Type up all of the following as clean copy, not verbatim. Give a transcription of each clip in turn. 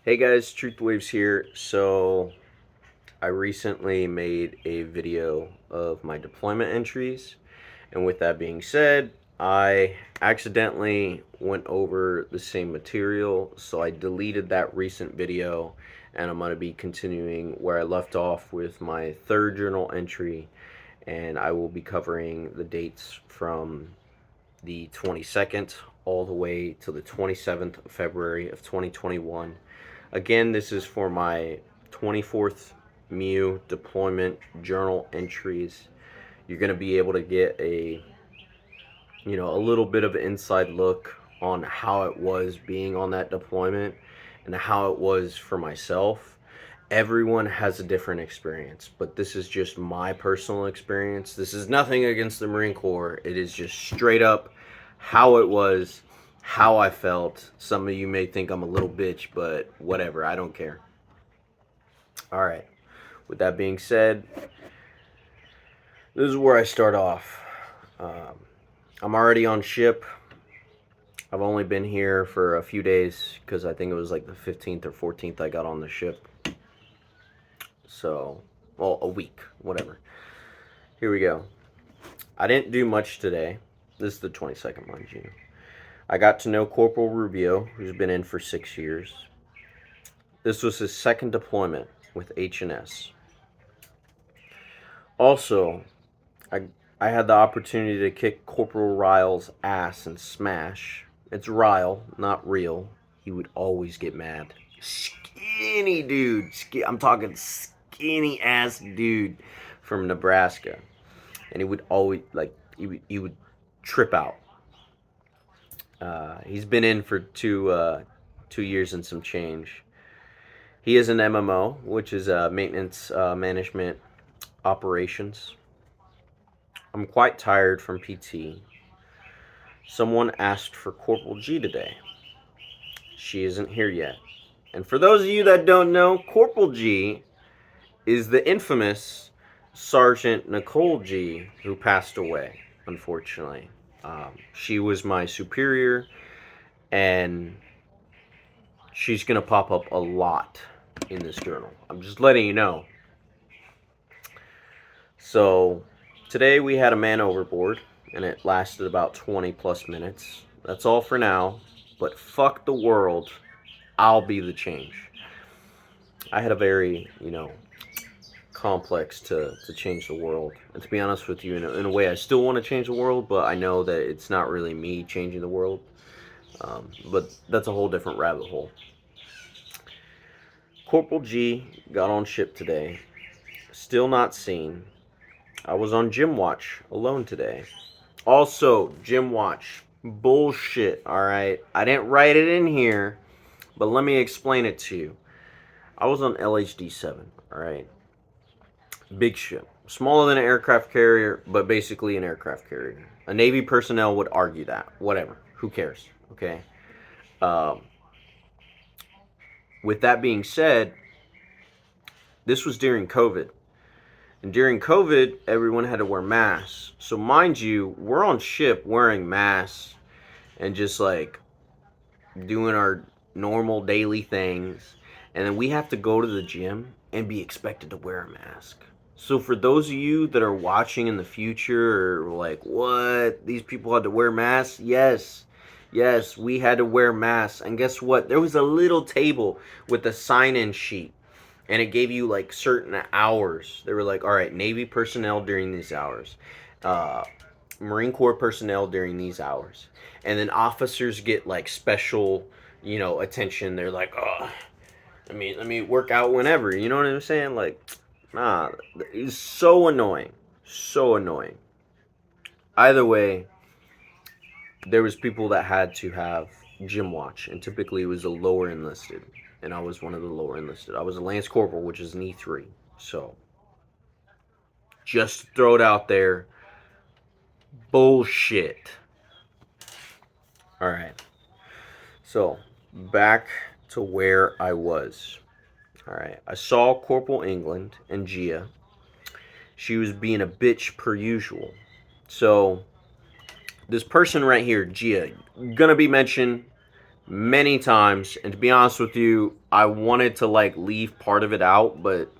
Hey guys, Truth Waves here. So, I recently made a video of my deployment entries, and with that being said, I accidentally went over the same material, so I deleted that recent video, and I'm going to be continuing where I left off with my third journal entry, and I will be covering the dates from the 22nd all the way to the 27th of February of 2021. Again, this is for my 24th MEU deployment journal entries. You're going to be able to get a little bit of an inside look on how it was being on that deployment and how it was for myself. Everyone has a different experience, but this is just my personal experience. This is nothing against the Marine Corps. It is just straight up how it was, how I felt. Some of you may think I'm a little bitch, but whatever, I don't care. All right. With that being said, this is where I start off. I'm already on ship. I've only been here for a few days because I think it was like the 15th or 14th I got on the ship. So, well, a week, whatever. Here we go. I didn't do much today. This is the 22nd, mind you. I got to know Corporal Rubio, who's been in for 6 years. This was his second deployment with H&S. Also, I had the opportunity to kick Corporal Ryle's ass and smash. It's Ryle, not real. He would always get mad. Skinny dude. I'm talking skinny ass dude from Nebraska. And he would always, he would trip out. He's been in for 2 years and some change. He is an MMO, which is maintenance management operations. I'm quite tired from PT. Someone asked for Corporal G today. She isn't here yet. And for those of you that don't know, Corporal G is the infamous Sergeant Nicole G, who passed away, unfortunately. She was my superior, and she's going to pop up a lot in this journal. I'm just letting you know. So, today we had a man overboard, and it lasted about 20 plus minutes. That's all for now, but fuck the world. I'll be the change. I had a very, complex to change the world. And to be honest with you, in a way, I still want to change the world, but I know that it's not really me changing the world. But that's a whole different rabbit hole. Corporal G got on ship today. Still not seen. I was on gym watch alone today. Also, gym watch. Bullshit, alright? I didn't write it in here, but let me explain it to you. I was on LHD 7, alright? Big ship. Smaller than an aircraft carrier, but basically an aircraft carrier. A Navy personnel would argue that. Whatever. Who cares? Okay? With that being said, this was during COVID. And during COVID, everyone had to wear masks. So mind you, we're on ship wearing masks and just like doing our normal daily things. And then we have to go to the gym and be expected to wear a mask. So for those of you that are watching in the future or like, what? These people had to wear masks? Yes. Yes, we had to wear masks. And guess what? There was a little table with a sign-in sheet. And it gave you like certain hours. They were like, all right, Navy personnel during these hours. Marine Corps personnel during these hours. And then officers get like special, attention. They're like, oh, let me work out whenever. You know what I'm saying? Like, nah, it's so annoying. So annoying. Either way, there was people that had to have gym watch, and typically it was the lower enlisted, and I was one of the lower enlisted. I was a Lance Corporal, which is an E3. So, just throw it out there. Bullshit. Alright. So, back to where I was. Alright. I saw Corporal England and Gia. She was being a bitch per usual. So, this person right here, Gia, gonna be mentioned many times, and to be honest with you, I wanted to like leave part of it out, but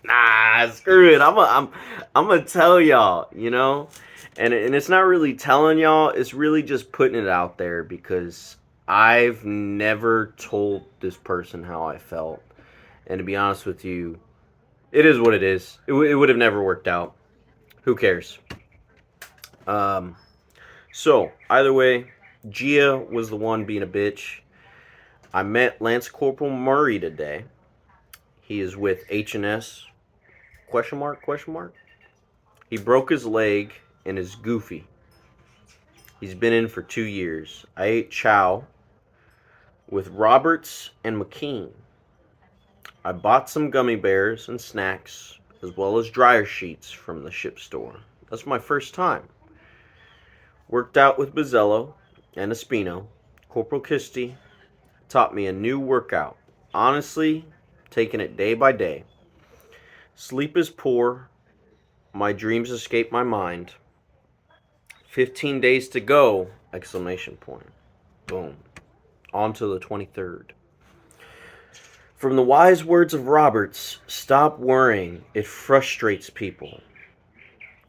nah, screw it. I'm gonna tell y'all, you know, and it's not really telling y'all. It's really just putting it out there because I've never told this person how I felt, and to be honest with you, it is what it is. It would have never worked out. Who cares? Um, so either way, Gia was the one being a bitch. I met Lance Corporal Murray today. He is with HNS. Question mark? Question mark? He broke his leg and is goofy. He's been in for 2 years. I ate chow with Roberts and McKean. I bought some gummy bears and snacks, as well as dryer sheets from the ship store. That's my first time. Worked out with Bizzello and Espino. Corporal Kisti taught me a new workout. Honestly, taking it day by day. Sleep is poor. My dreams escape my mind. 15 days to go! Exclamation point. Boom. On to the 23rd. From the wise words of Roberts, stop worrying. It frustrates people.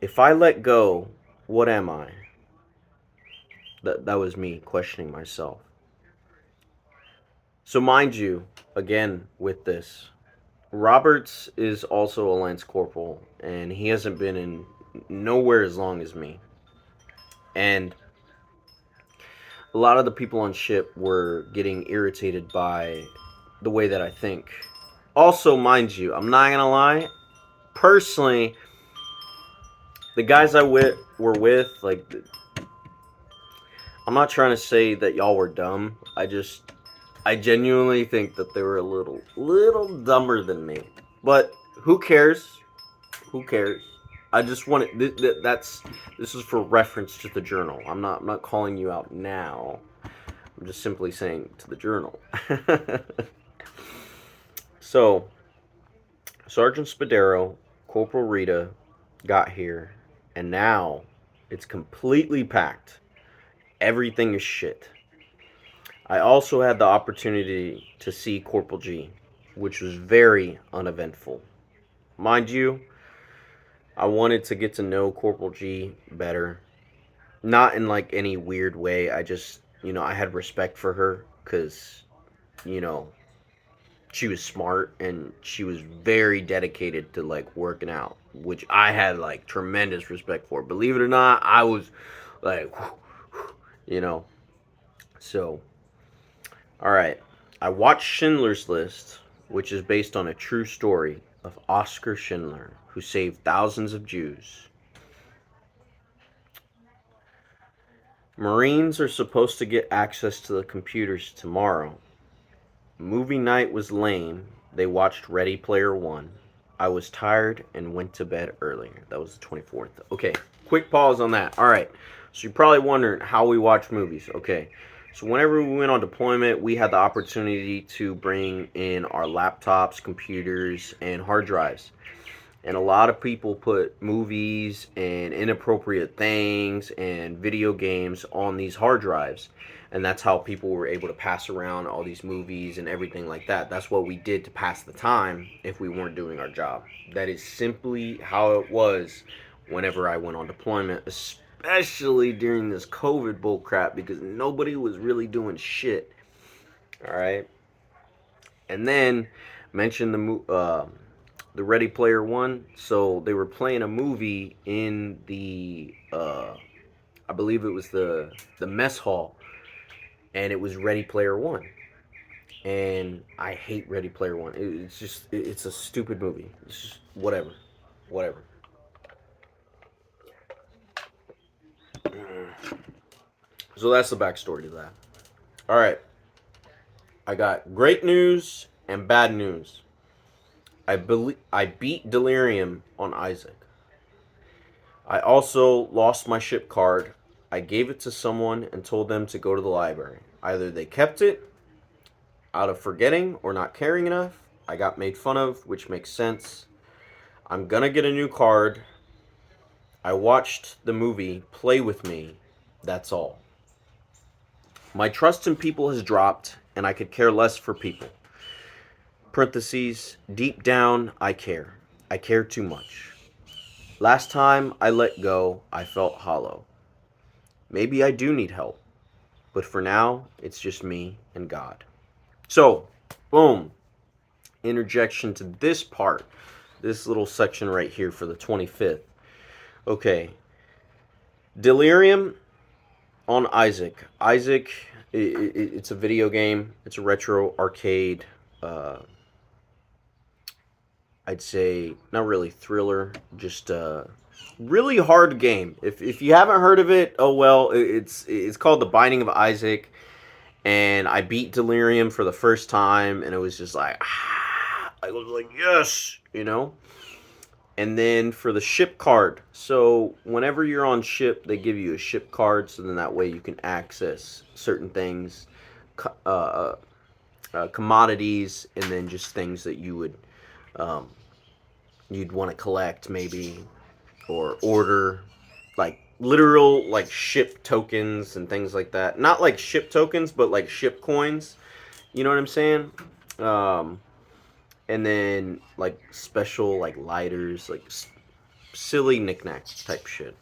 If I let go, what am I? That was me questioning myself. So, mind you, again, with this, Roberts is also a Lance Corporal, and he hasn't been in nowhere as long as me. And a lot of the people on ship were getting irritated by the way that I think. Also, mind you, I'm not gonna lie, personally, the guys were with, like, I'm not trying to say that y'all were dumb. I genuinely think that they were a little dumber than me. But who cares? Who cares? I just want it. This is for reference to the journal. I'm not calling you out now. I'm just simply saying to the journal. So, Sergeant Spadero, Corporal Rita got here, and now it's completely packed. Everything is shit. I also had the opportunity to see Corporal G, which was very uneventful. Mind you, I wanted to get to know Corporal G better. Not in like any weird way. I just, I had respect for her because, you know, she was smart and she was very dedicated to like working out, which I had like tremendous respect for. Believe it or not, I was like, you know. So, all right. I watched Schindler's List, which is based on a true story of Oskar Schindler, who saved thousands of Jews. Marines are supposed to get access to the computers tomorrow. Movie night was lame. They watched Ready Player One. I was tired and went to bed earlier. That was the 24th. Okay, quick pause on that. All right. So you're probably wondering how we watch movies. Okay. So whenever we went on deployment, we had the opportunity to bring in our laptops, computers, and hard drives. And a lot of people put movies and inappropriate things and video games on these hard drives. And that's how people were able to pass around all these movies and everything like that. That's what we did to pass the time if we weren't doing our job. That is simply how it was whenever I went on deployment, especially during this COVID bullcrap because nobody was really doing shit. All right. And then mention the Ready Player One. So they were playing a movie in the I believe it was the mess hall, and it was Ready Player One. And I hate Ready Player One. It's just it's a stupid movie. It's just whatever, whatever. So that's the backstory to that. All right, I got great news and bad news. I beat Delirium on Isaac. I also lost my ship card. I gave it to someone and told them to go to the library. Either they kept it out of forgetting or not caring enough. I got made fun of, which makes sense. I'm gonna get a new card. I watched the movie Play With Me. That's all. My trust in people has dropped, and I could care less for people. Parentheses, deep down, I care. I care too much. Last time I let go, I felt hollow. Maybe I do need help, but for now, it's just me and God. So, boom, interjection to this part, this little section right here for the 25th. Okay, delirium on Isaac. Isaac, it's a video game. It's a retro arcade. Uh, I'd say not really thriller, just a really hard game. If you haven't heard of it, oh well. It's called The Binding of Isaac, and I beat Delirium for the first time, and it was just like I was like yes, you know. And then for the ship card, so whenever you're on ship, they give you a ship card, so then that way you can access certain things, commodities, and then just things that um, you'd want to collect maybe or order, like literal like ship tokens and things like that. Not like ship tokens, but like ship coins. You know what I'm saying? Um, and then like special like lighters, like silly knickknacks type shit.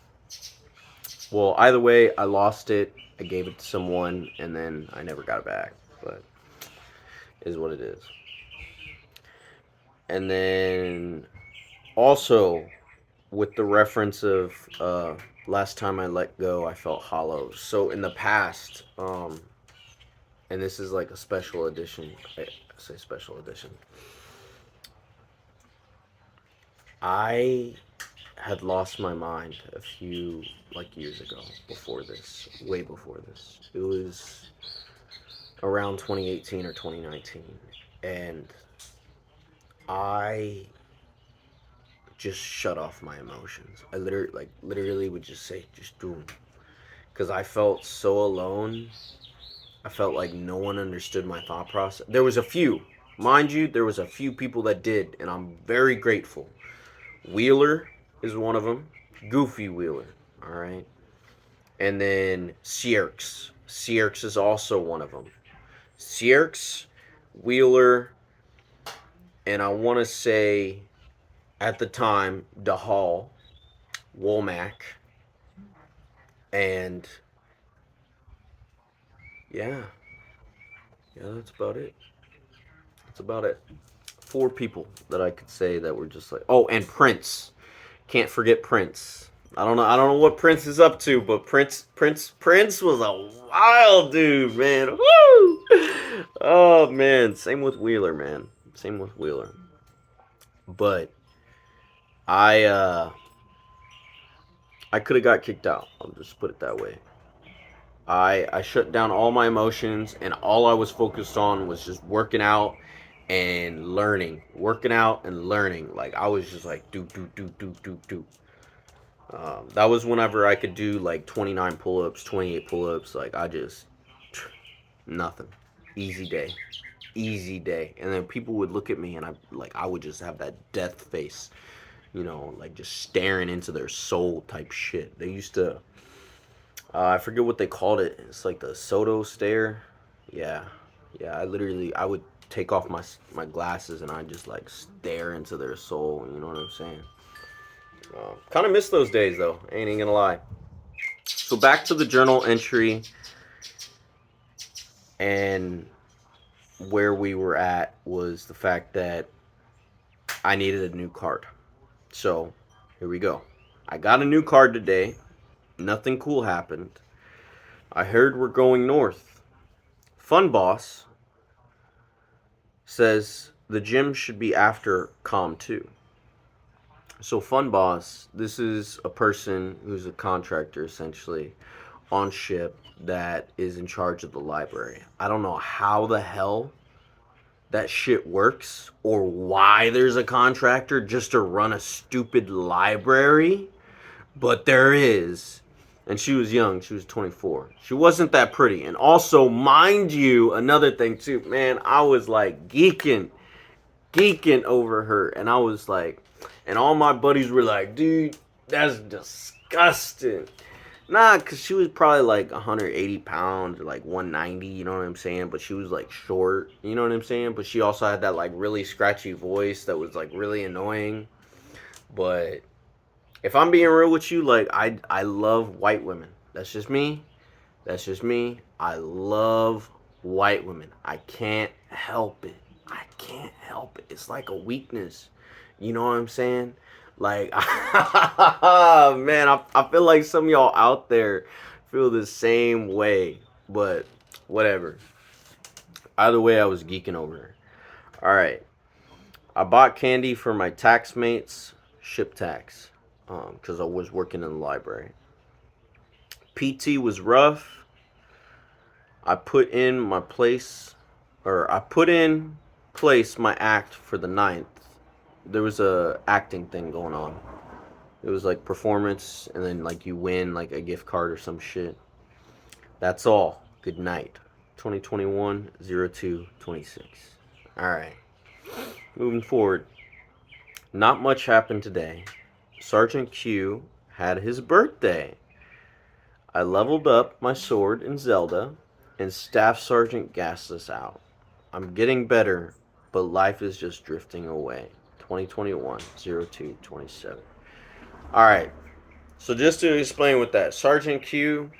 Well, either way, I lost it. I gave it to someone, and then I never got it back. But it is what it is. And then also with the reference of last time I let go, I felt hollow. So in the past, and this is like a special edition. I say special edition. I had lost my mind a few like years ago before this, way before this. It was around 2018 or 2019, and I just shut off my emotions. I literally would just say just do them because I felt so alone. I felt like no one understood my thought process. There was a few, mind you, there was a few people that did, and I'm very grateful. Wheeler is one of them. Goofy Wheeler, all right. And then Sierks. Sierks is also one of them. Sierks, Wheeler, and I want to say at the time DeHall, Womack, and yeah, that's about it. That's about it. 4 people that I could say that were just like, oh, and Prince. Can't forget Prince. I don't know what Prince is up to, but Prince was a wild dude, man. Woo! Oh man, same with Wheeler, man. Same with Wheeler. But I uh I could have got kicked out. I'll just put it that way. I shut down all my emotions, and all I was focused on was just working out and learning. Working out and learning. Like I was just like do. That was whenever I could do like 29 pull-ups, 28 pull-ups. Like I just nothing. Easy day. Easy day. And then people would look at me, and I would just have that death face, like just staring into their soul type shit. They used to I forget what they called it. It's like the Soto stare. Yeah. Yeah, I would take off my glasses, and I just like stare into their soul, you know what I'm saying? Kind of miss those days though, ain't even gonna lie. So back to the journal entry and where we were at was the fact that I needed a new card. So here we go. I got a new card today. Nothing cool happened. I heard we're going north. Fun Boss says the gym should be after Com 2. So Fun Boss, this is a person who's a contractor essentially on ship that is in charge of the library. I don't know how the hell that shit works or why there's a contractor just to run a stupid library, but there is. And she was young. She was 24. She wasn't that pretty. And also, mind you, another thing too, man, I was like geeking over her. And I was like, and all my buddies were like, dude, that's disgusting. Nah, cause she was probably like 180 pounds or like 190. You know what I'm saying? But she was like short. You know what I'm saying? But she also had that like really scratchy voice that was like really annoying. But if I'm being real with you, like I love white women. That's just me. That's just me. I love white women. I can't help it. I can't help it. It's like a weakness. You know what I'm saying? Like, man, I feel like some of y'all out there feel the same way. But whatever. Either way, I was geeking over her. All right. I bought candy for my tax mates, ship tax, because I was working in the library. PT was rough. I put in my place, or I put in place my act for the ninth. There was a acting thing going on. It was like performance, and then like you win like a gift card or some shit. That's all. Good night. 2021 02/26. All right. Moving forward. Not much happened today. Sergeant Q had his birthday. I leveled up my sword in Zelda, and Staff Sergeant gassed us out. I'm getting better, but life is just drifting away. 2021 02/27. Alright, so just to explain with that, Sergeant Q,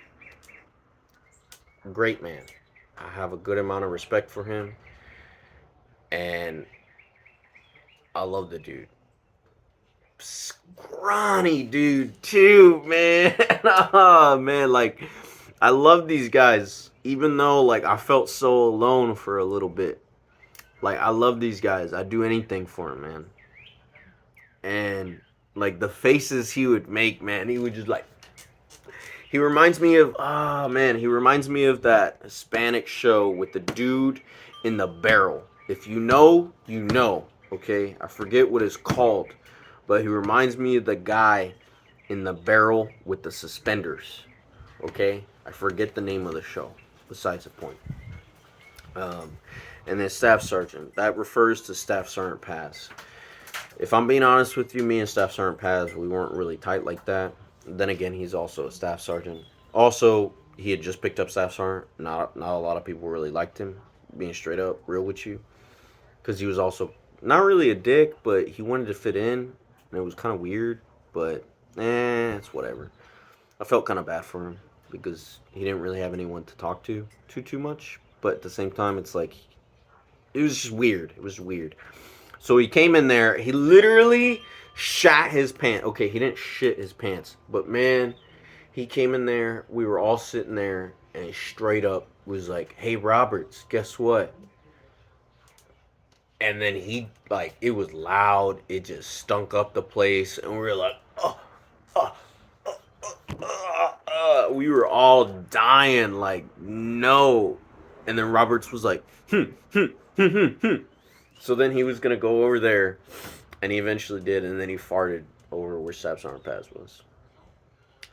great man. I have a good amount of respect for him, and I love the dude. Scrawny dude, too, man. Oh, man, like, I love these guys, even though, like, I felt so alone for a little bit. Like, I love these guys. I'd do anything for them, man. And like the faces he would make, man, he would just like. He reminds me of, oh man, he reminds me of that Hispanic show with the dude in the barrel. If you know, you know. Okay, I forget what it's called, but he reminds me of the guy in the barrel with the suspenders. Okay, I forget the name of the show. Besides the point. Um, and then Staff Sergeant. That refers to Staff Sergeant Paz. If I'm being honest with you, me and Staff Sergeant Paz, we weren't really tight like that. Then again, he's also a Staff Sergeant. Also, he had just picked up Staff Sergeant. Not a lot of people really liked him, being straight up real with you. Because he was also not really a dick, but he wanted to fit in. And it was kind of weird, but it's whatever. I felt kind of bad for him because he didn't really have anyone to talk to too much. But at the same time, it's like, it was just weird. It was weird. So he came in there. He literally shat his pants. Okay, he didn't shit his pants, but man, he came in there. We were all sitting there, and he straight up was like, "Hey, Roberts, guess what?" And then he like, it was loud. It just stunk up the place, and we were like, "Oh, oh, oh, we were all dying. Like, no." And then Roberts was like, "Hmm." So then he was gonna go over there, and he eventually did, and then he farted over where Staff Sergeant Paz was.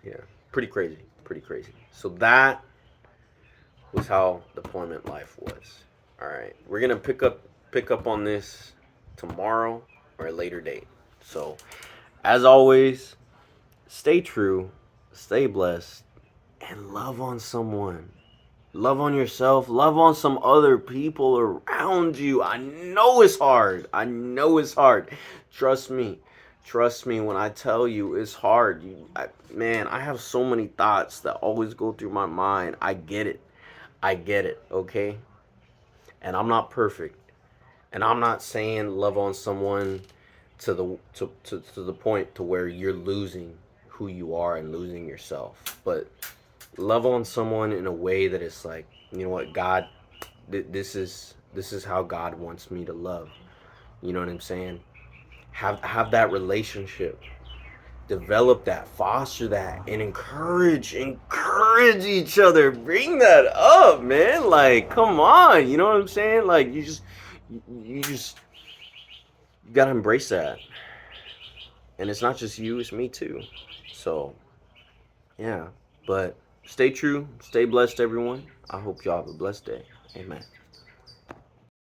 Yeah, pretty crazy, pretty crazy. So that was how deployment life was. All right, we're gonna pick up on this tomorrow or a later date. So, as always, stay true, stay blessed, and love on someone. Love on yourself. Love on some other people around you. I know it's hard. I know it's hard. Trust me. Trust me when I tell you it's hard. Man, I have so many thoughts that always go through my mind. I get it. I get it, okay? And I'm not perfect. And I'm not saying love on someone to the point to where you're losing who you are and losing yourself. But love on someone in a way that it's like, you know what, God, this is how God wants me to love. You know what I'm saying? Have that relationship, develop that, foster that, and encourage each other. Bring that up, man. Like, come on, you know what I'm saying? Like, you just gotta embrace that, and it's not just you, it's me too. So yeah, but stay true, stay blessed, everyone. I hope y'all have a blessed day. Amen.